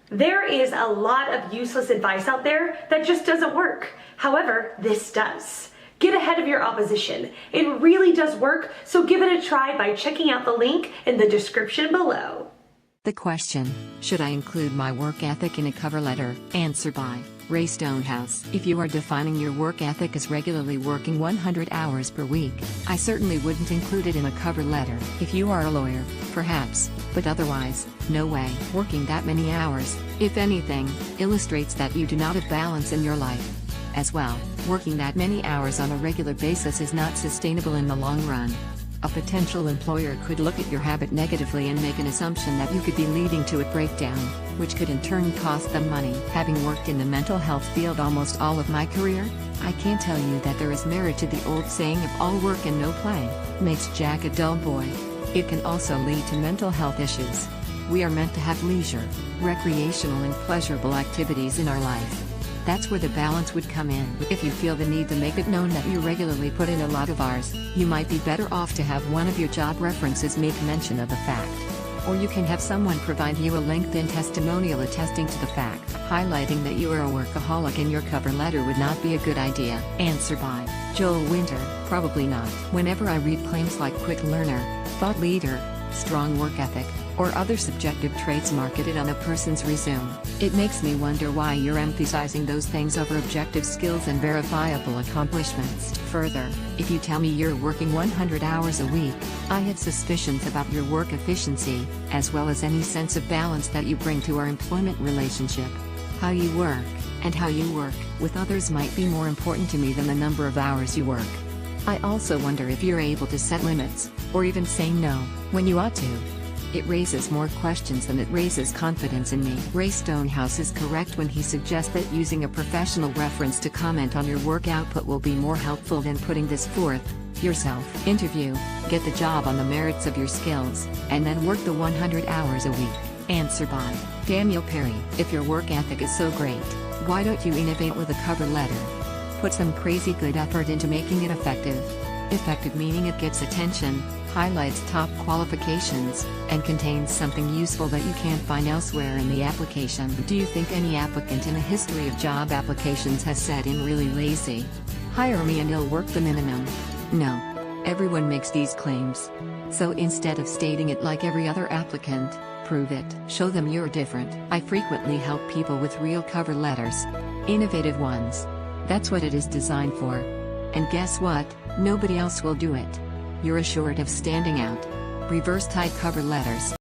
There is a lot of useless advice out there that just doesn't work. However, this does. Get ahead of your opposition. It really does work, so give it a try by checking out the link in the description below. The question, should I include my work ethic in a cover letter? Answer by Ray Stonehouse. If you are defining your work ethic as regularly working 100 hours per week, I certainly wouldn't include it in a cover letter. If you are a lawyer, perhaps, but otherwise, no way. Working that many hours, if anything, illustrates that you do not have balance in your life. As well, working that many hours on a regular basis is not sustainable in the long run. A potential employer could look at your habit negatively and make an assumption that you could be leading to a breakdown, which could in turn cost them money. Having worked in the mental health field almost all of my career, I can tell you that there is merit to the old saying of all work and no play makes Jack a dull boy. It can also lead to mental health issues. We are meant to have leisure, recreational and pleasurable activities in our life. That's where the balance would come in. If you feel the need to make it known that you regularly put in a lot of hours, you might be better off to have one of your job references make mention of the fact. Or you can have someone provide you a LinkedIn testimonial attesting to the fact. Highlighting that you are a workaholic in your cover letter would not be a good idea. Answer by Joel Winter. Probably not. Whenever I read claims like quick learner, thought leader, strong work ethic, or other subjective traits marketed on a person's resume, it makes me wonder why you're emphasizing those things over objective skills and verifiable accomplishments. Further, if you tell me you're working 100 hours a week, I have suspicions about your work efficiency, as well as any sense of balance that you bring to our employment relationship. How you work, and how you work with others might be more important to me than the number of hours you work. I also wonder if you're able to set limits, or even say no, when you ought to. It raises more questions than it raises confidence in me. Ray Stonehouse is correct when he suggests that using a professional reference to comment on your work output will be more helpful than putting this forth yourself. Interview, get the job on the merits of your skills, and then work the 100 hours a week. Answer by Daniel Perry. If your work ethic is so great, why don't you innovate with a cover letter? Put some crazy good effort into making it effective. Effective meaning it gets attention, highlights top qualifications, and contains something useful that you can't find elsewhere in the application. Do you think any applicant in a history of job applications has said "I'm really lazy. Hire me and I'll work the minimum"? No. Everyone makes these claims. So instead of stating it like every other applicant, prove it. Show them you're different. I frequently help people with real cover letters. Innovative ones. That's what it is designed for. And guess what? Nobody else will do it. You're assured of standing out. Reverse type cover letters.